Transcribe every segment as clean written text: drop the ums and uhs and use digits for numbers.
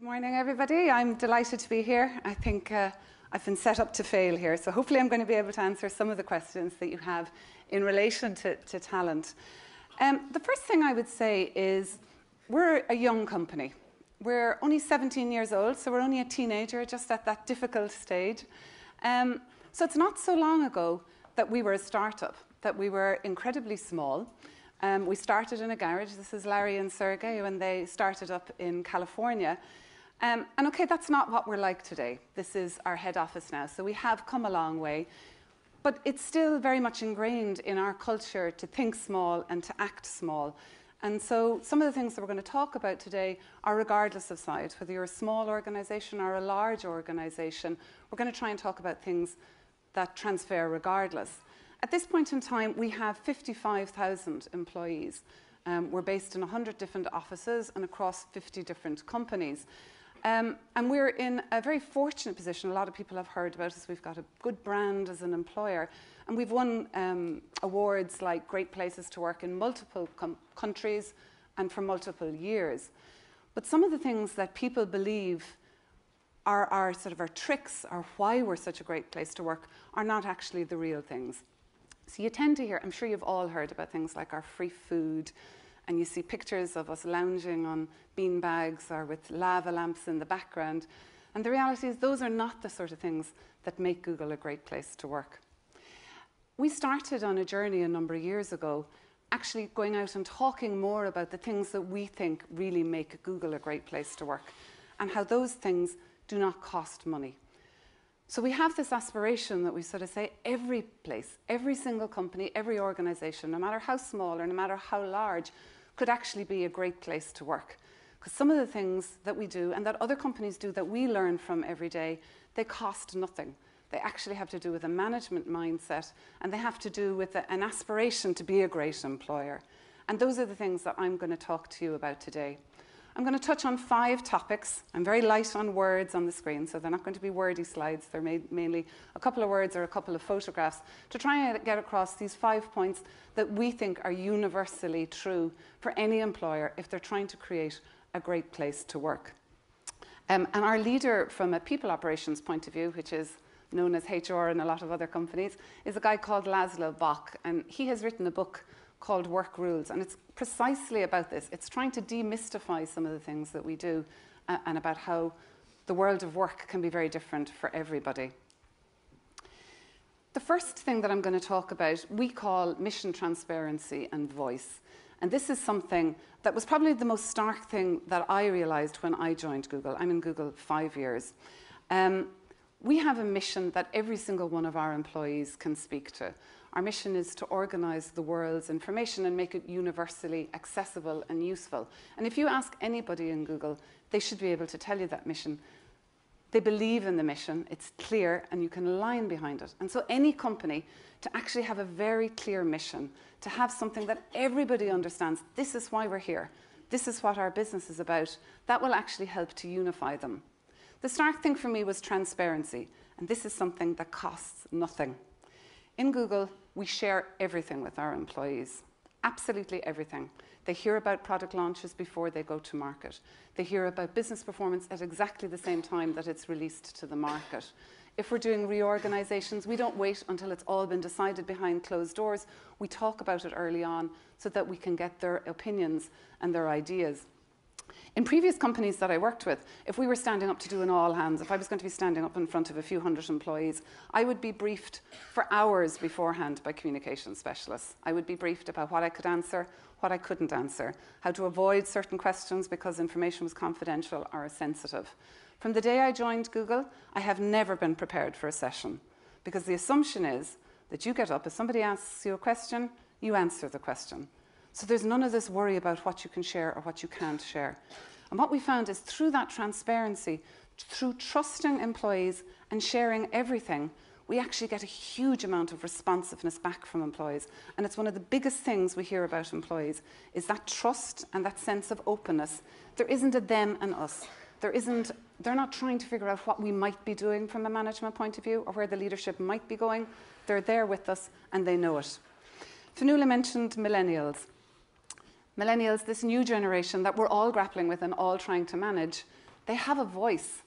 Morning, everybody. I'm delighted to be here. I think I've been set up to fail here, so hopefully I'm going to be able to answer some of the questions that you have in relation to talent. The first thing I would say is we're a young company. We're only 17 years old, so we're only a teenager, just at that difficult stage. So it's not so long ago that we were a startup, that we were incredibly small. We started in a garage. This is Larry and Sergey when they started up in California. And okay, that's not what we're like today. This is our head office now, so we have come a long way. But it's still very much ingrained in our culture to think small and to act small. And so some of the things that we're going to talk about today are regardless of size, whether you're a small organization or a large organization. We're going to try and talk about things that transfer regardless. At this point in time, we have 55,000 employees. We're based in 100 different offices and across 50 different companies. And we're in a very fortunate position. A lot of people have heard about us. We've got a good brand as an employer. And we've won awards like Great Places to Work in multiple countries and for multiple years. But some of the things that people believe are sort of our tricks, or why we're such a great place to work, are not actually the real things. So you tend to hear, I'm sure you've all heard about things like our free food, and you see pictures of us lounging on bean bags or with lava lamps in the background. And the reality is those are not the sort of things that make Google a great place to work. We started on a journey a number of years ago, actually going out and talking more about the things that we think really make Google a great place to work, and how those things do not cost money. So we have this aspiration that we sort of say every place, every single company, every organization, no matter how small or no matter how large, could actually be a great place to work. Because some of the things that we do and that other companies do that we learn from every day, they cost nothing. They actually have to do with a management mindset, and they have to do with an aspiration to be a great employer. And those are the things that I'm going to talk to you about today. I'm going to touch on 5 topics. I'm very light on words on the screen, so they're not going to be wordy slides. They're mainly a couple of words or a couple of photographs to try and get across these 5 points that we think are universally true for any employer if they're trying to create a great place to work. And our leader from a people operations point of view, which is known as HR in a lot of other companies, is a guy called Laszlo Bock, and he has written a book called Work Rules, and it's precisely about this. It's trying to demystify some of the things that we do and about how the world of work can be very different for everybody. The first thing that I'm going to talk about we call mission transparency and voice. And this is something that was probably the most stark thing that I realized when I joined Google. I'm in Google 5 years. We have a mission that every single one of our employees can speak to. Our mission is to organize the world's information and make it universally accessible and useful. And if you ask anybody in Google, they should be able to tell you that mission. They believe in the mission, it's clear, and you can align behind it. And so any company, to actually have a very clear mission, to have something that everybody understands, this is why we're here, this is what our business is about, that will actually help to unify them. The stark thing for me was transparency, and this is something that costs nothing. In Google, we share everything with our employees, absolutely everything. They hear about product launches before they go to market. They hear about business performance at exactly the same time that it's released to the market. If we're doing reorganizations, we don't wait until it's all been decided behind closed doors. We talk about it early on so that we can get their opinions and their ideas. In previous companies that I worked with, if we were standing up to do an all hands, if I was going to be standing up in front of a few hundred employees, I would be briefed for hours beforehand by communications specialists. I would be briefed about what I could answer, what I couldn't answer, how to avoid certain questions because information was confidential or sensitive. From the day I joined Google, I have never been prepared for a session, because the assumption is that you get up, if somebody asks you a question, you answer the question. So there's none of this worry about what you can share or what you can't share. And what we found is through that transparency, through trusting employees and sharing everything, we actually get a huge amount of responsiveness back from employees. And it's one of the biggest things we hear about employees is that trust and that sense of openness. There isn't a them and us. They're not trying to figure out what we might be doing from a management point of view or where the leadership might be going. They're there with us and they know it. Fionnuala mentioned millennials. Millennials, this new generation that we're all grappling with and all trying to manage, they have a voice.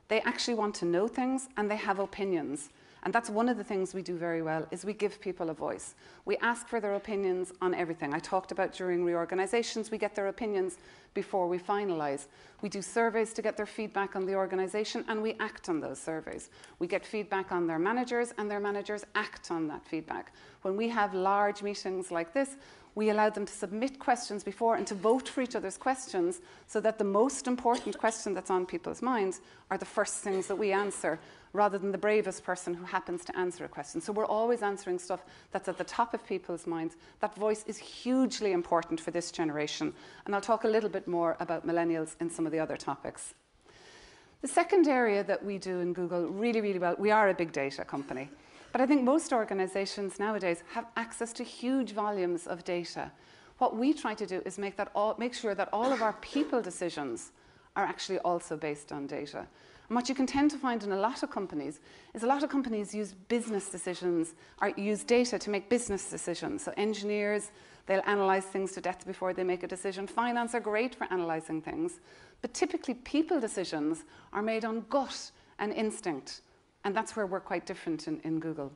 They actually want to know things, and they have opinions. And that's one of the things we do very well, is we give people a voice. We ask for their opinions on everything. I talked about during reorganizations, we get their opinions before we finalize. We do surveys to get their feedback on the organization, and we act on those surveys. We get feedback on their managers, and their managers act on that feedback. When we have large meetings like this, we allow them to submit questions before and to vote for each other's questions, so that the most important question that's on people's minds are the first things that we answer, rather than the bravest person who happens to answer a question. So we're always answering stuff that's at the top of people's minds. That voice is hugely important for this generation. And I'll talk a little bit more about millennials in some of the other topics. The second area that we do in Google really, really well, we are a big data company. But I think most organizations nowadays have access to huge volumes of data. What we try to do is make sure that all of our people decisions are actually also based on data. And what you can tend to find in a lot of companies is a lot of companies use business decisions, or use data to make business decisions. So engineers, they'll analyze things to death before they make a decision. Finance are great for analyzing things. But typically people decisions are made on gut and instinct. And that's where we're quite different in Google.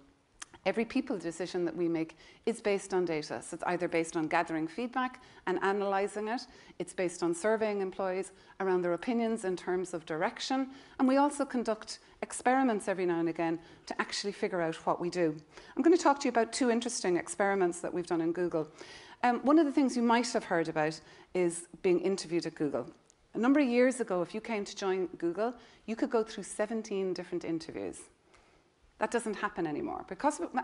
Every people decision that we make is based on data. So it's either based on gathering feedback and analysing it. It's based on surveying employees around their opinions in terms of direction. And we also conduct experiments every now and again to actually figure out what we do. I'm going to talk to you about two interesting experiments that we've done in Google. One of the things you might have heard about is being interviewed at Google. A number of years ago, if you came to join Google, you could go through 17 different interviews. That doesn't happen anymore,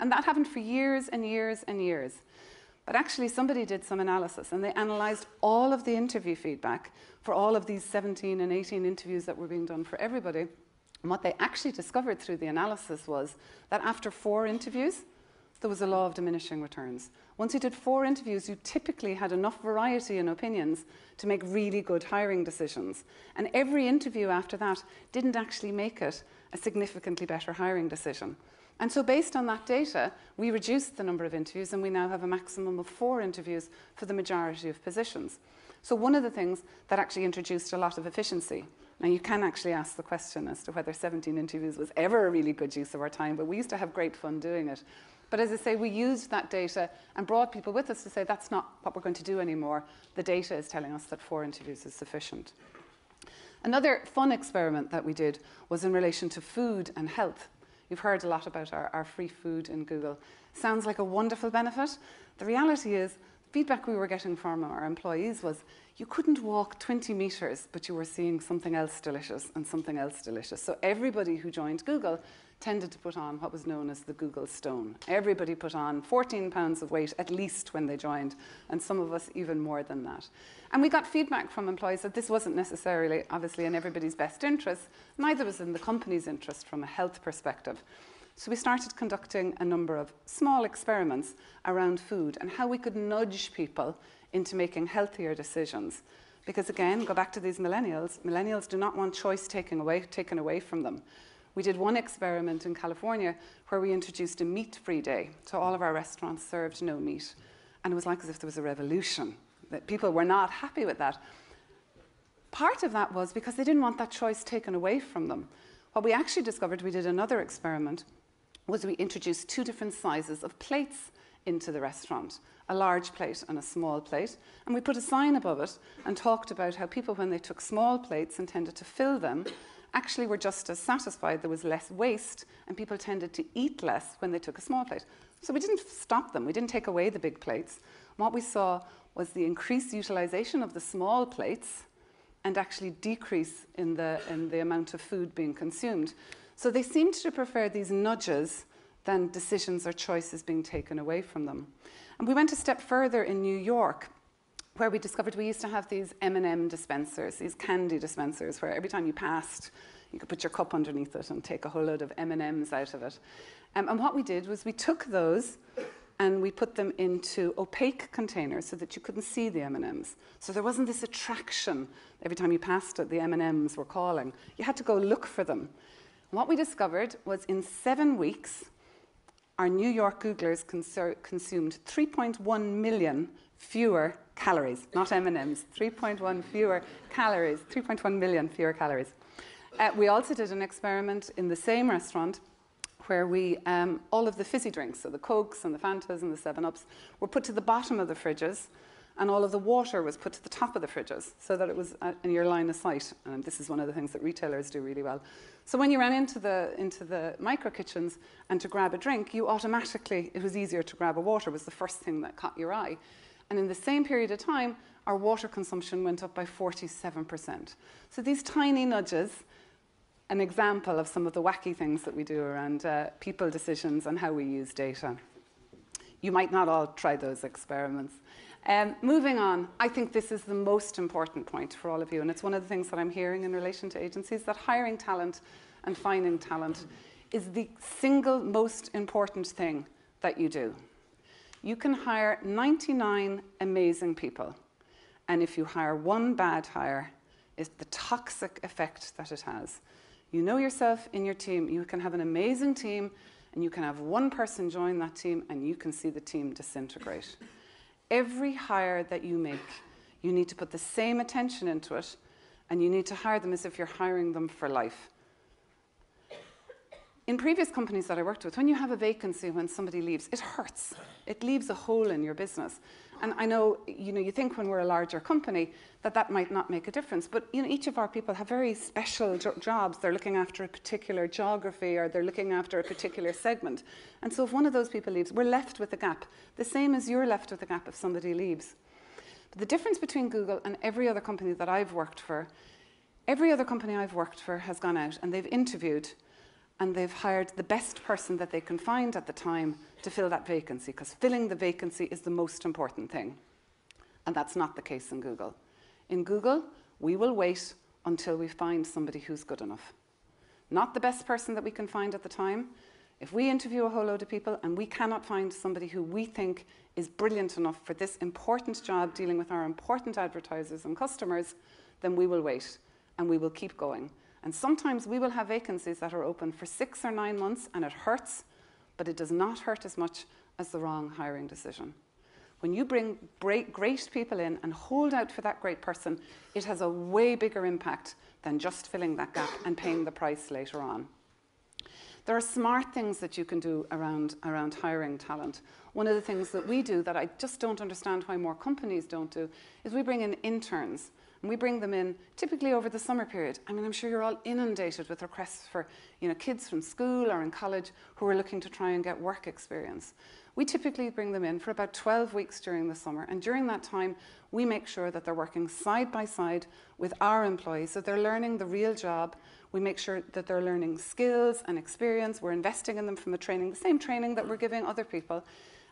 and that happened for years and years and years. But actually somebody did some analysis, and they analysed all of the interview feedback for all of these 17 and 18 interviews that were being done for everybody. And what they actually discovered through the analysis was that after 4 interviews, there was a law of diminishing returns. Once you did 4 interviews, you typically had enough variety in opinions to make really good hiring decisions. And every interview after that didn't actually make it a significantly better hiring decision. And so based on that data, we reduced the number of interviews, and we now have a maximum of 4 interviews for the majority of positions. So one of the things that actually introduced a lot of efficiency. Now you can actually ask the question as to whether 17 interviews was ever a really good use of our time, but we used to have great fun doing it. But as I say, we used that data and brought people with us to say that's not what we're going to do anymore. The data is telling us that 4 interviews is sufficient. Another fun experiment that we did was in relation to food and health. You've heard a lot about our free food in Google. Sounds like a wonderful benefit. The reality is, feedback we were getting from our employees was you couldn't walk 20 meters, but you were seeing something else delicious and something else delicious. So everybody who joined Google tended to put on what was known as the Google Stone. Everybody put on 14 pounds of weight at least when they joined, and some of us even more than that. And we got feedback from employees that this wasn't necessarily, obviously, in everybody's best interest, neither was in the company's interest from a health perspective. So we started conducting a number of small experiments around food and how we could nudge people into making healthier decisions. Because again, go back to these millennials do not want choice taken away from them. We did one experiment in California where we introduced a meat-free day. So all of our restaurants served no meat. And it was like as if there was a revolution. That people were not happy with that. Part of that was because they didn't want that choice taken away from them. What we actually discovered, we did another experiment, was we introduced 2 different sizes of plates into the restaurant, a large plate and a small plate. And we put a sign above it and talked about how people, when they took small plates and tended to fill them, actually were just as satisfied. There was less waste, and people tended to eat less when they took a small plate. So we didn't stop them. We didn't take away the big plates. What we saw was the increased utilization of the small plates and actually decrease in the amount of food being consumed. So they seemed to prefer these nudges than decisions or choices being taken away from them. And we went a step further in New York, where we discovered we used to have these M&M dispensers, these candy dispensers, where every time you passed, you could put your cup underneath it and take a whole load of M&Ms out of it. And what we did was we took those and we put them into opaque containers so that you couldn't see the M&Ms. So there wasn't this attraction. Every time you passed it, the M&Ms were calling. You had to go look for them. And what we discovered was in 7 weeks, our New York Googlers consumed 3.1 million fewer calories, not M&Ms, 3.1 fewer calories, 3.1 million fewer calories. We also did an experiment in the same restaurant where we, all of the fizzy drinks, so the Cokes and the Fantas and the 7-Ups, were put to the bottom of the fridges, and all of the water was put to the top of the fridges so that it was in your line of sight. And this is one of the things that retailers do really well. So when you ran into the micro kitchens and to grab a drink, you automatically, it was easier to grab a water, was the first thing that caught your eye. And in the same period of time, our water consumption went up by 47%. So these tiny nudges, an example of some of the wacky things that we do around people decisions and how we use data. You might not all try those experiments. Moving on, I think this is the most important point for all of you, and it's one of the things that I'm hearing in relation to agencies, that hiring talent and finding talent is the single most important thing that you do. You can hire 99 amazing people, and if you hire one bad hire, it's the toxic effect that it has. You know yourself in your team, you can have an amazing team, and you can have one person join that team, and you can see the team disintegrate. Every hire that you make, you need to put the same attention into it, and you need to hire them as if you're hiring them for life. In previous companies that I worked with, when you have a vacancy, when somebody leaves, it hurts. It leaves a hole in your business. And I know, you think when we're a larger company that might not make a difference, but each of our people have very special jobs. They're looking after a particular geography, or they're looking after a particular segment. And so if one of those people leaves, we're left with a gap, the same as you're left with a gap if somebody leaves. But the difference between Google and every other company that I've worked for, every other company I've worked for has gone out and they've interviewed and they've hired the best person that they can find at the time to fill that vacancy, because filling the vacancy is the most important thing. And that's not the case in Google. In Google, we will wait until we find somebody who's good enough. Not the best person that we can find at the time. If we interview a whole load of people and we cannot find somebody who we think is brilliant enough for this important job dealing with our important advertisers and customers, then we will wait and we will keep going. And sometimes we will have vacancies that are open for 6 or 9 months, and it hurts, but it does not hurt as much as the wrong hiring decision. When you bring great people in and hold out for that great person, it has a way bigger impact than just filling that gap and paying the price later on. There are smart things that you can do around hiring talent. One of the things that we do that I just don't understand why more companies don't do is we bring in interns. And we bring them in typically over the summer period. I mean, I'm sure you're all inundated with requests for kids from school or in college who are looking to try and get work experience. We typically bring them in for about 12 weeks during the summer. And during that time, we make sure that they're working side by side with our employees. So they're learning the real job. We make sure that they're learning skills and experience. We're investing in them from the same training that we're giving other people.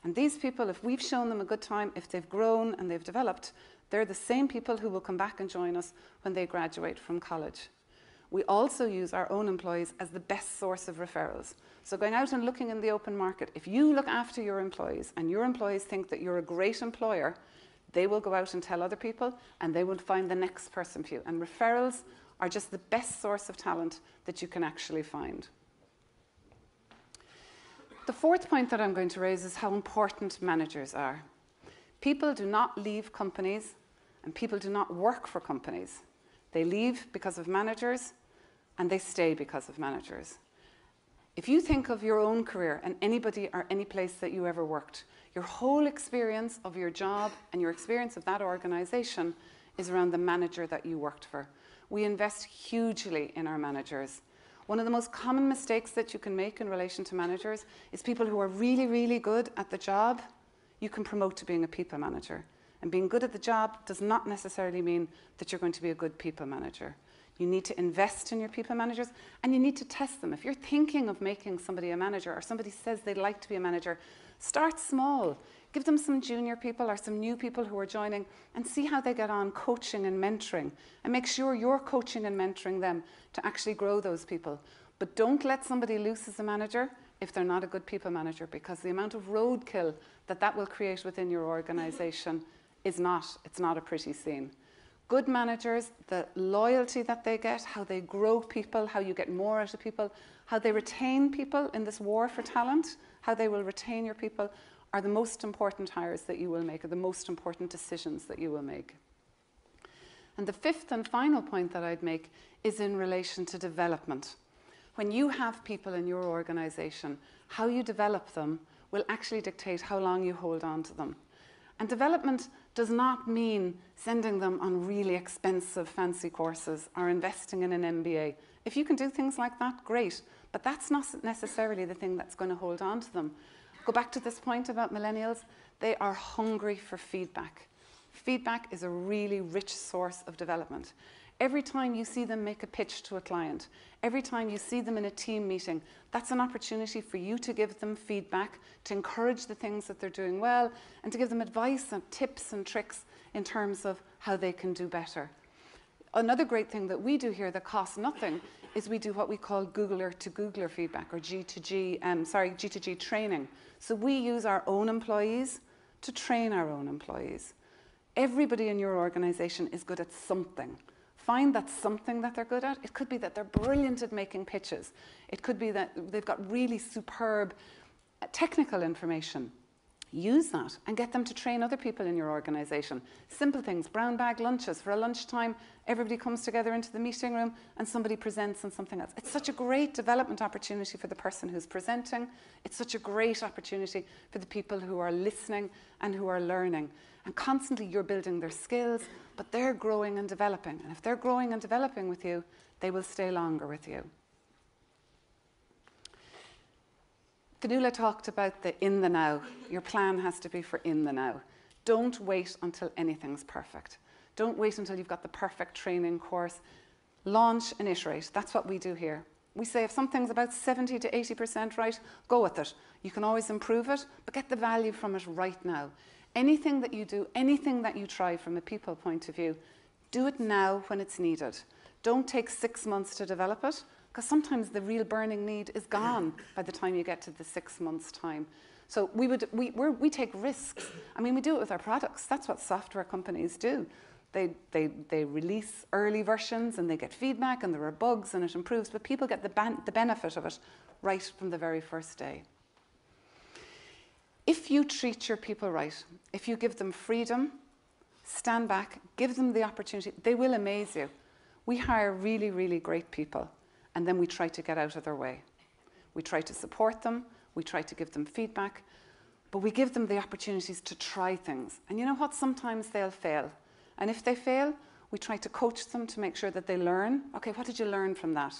And these people, if we've shown them a good time, if they've grown and they've developed, they're the same people who will come back and join us when they graduate from college. We also use our own employees as the best source of referrals. So going out and looking in the open market, if you look after your employees and your employees think that you're a great employer, they will go out and tell other people and they will find the next person for you. And referrals are just the best source of talent that you can actually find. The fourth point that I'm going to raise is how important managers are. People do not leave companies and people do not work for companies. They leave because of managers and they stay because of managers. If you think of your own career and anybody or any place that you ever worked, your whole experience of your job and your experience of that organization is around the manager that you worked for. We invest hugely in our managers. One of the most common mistakes that you can make in relation to managers is people who are really, really good at the job, you can promote to being a people manager. And being good at the job does not necessarily mean that you're going to be a good people manager. You need to invest in your people managers and you need to test them. If you're thinking of making somebody a manager or somebody says they'd like to be a manager, start small. Give them some junior people or some new people who are joining and see how they get on coaching and mentoring. And make sure you're coaching and mentoring them to actually grow those people. But don't let somebody loose as a manager if they're not a good people manager, because the amount of roadkill that will create within your organization it's not a pretty scene. Good managers, the loyalty that they get, how they grow people, how you get more out of people, how they retain people in this war for talent, how they will retain your people, are the most important hires that you will make, or the most important decisions that you will make. And the fifth and final point that I'd make is in relation to development. When you have people in your organisation, how you develop them will actually dictate how long you hold on to them. And development does not mean sending them on really expensive, fancy courses or investing in an MBA. If you can do things like that, great. But that's not necessarily the thing that's going to hold on to them. Go back to this point about millennials. They are hungry for feedback. Feedback is a really rich source of development. Every time you see them make a pitch to a client, every time you see them in a team meeting, that's an opportunity for you to give them feedback, to encourage the things that they're doing well, and to give them advice and tips and tricks in terms of how they can do better. Another great thing that we do here that costs nothing is we do what we call Googler to Googler feedback, or G2G training. So we use our own employees to train our own employees. Everybody in your organisation is good at something. Find that something that they're good at. It could be that they're brilliant at making pitches. It could be that they've got really superb technical information. Use that and get them to train other people in your organisation. Simple things, brown bag lunches. For a lunchtime, everybody comes together into the meeting room and somebody presents on something else. It's such a great development opportunity for the person who's presenting. It's such a great opportunity for the people who are listening and who are learning. And constantly you're building their skills, but they're growing and developing. And if they're growing and developing with you, they will stay longer with you. Fionnuala talked about the in the now. Your plan has to be for in the now. Don't wait until anything's perfect. Don't wait until you've got the perfect training course. Launch and iterate. That's what we do here. We say if something's about 70 to 80% right, go with it. You can always improve it, but get the value from it right now. Anything that you do, anything that you try from a people point of view, do it now when it's needed. Don't take 6 months to develop it, because sometimes the real burning need is gone by the time you get to the 6 months' time. So we take risks. I mean, we do it with our products. That's what software companies do. They release early versions and they get feedback and there are bugs and it improves, but people get the benefit of it right from the very first day. If you treat your people right, if you give them freedom, stand back, give them the opportunity, they will amaze you. We hire really, really great people, and then we try to get out of their way. We try to support them, we try to give them feedback, but we give them the opportunities to try things. And you know what? Sometimes they'll fail. And if they fail, we try to coach them to make sure that they learn. Okay, what did you learn from that?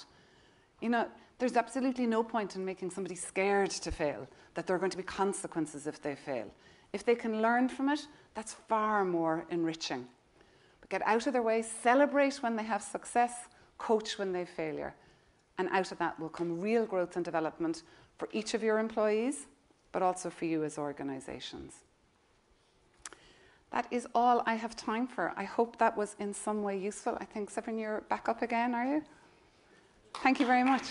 You know, there's absolutely no point in making somebody scared to fail, that there are going to be consequences if they fail. If they can learn from it, that's far more enriching. But get out of their way, celebrate when they have success, coach when they have failure. And out of that will come real growth and development for each of your employees, but also for you as organisations. That is all I have time for. I hope that was in some way useful. I think, Severin, you're back up again, are you? Thank you very much.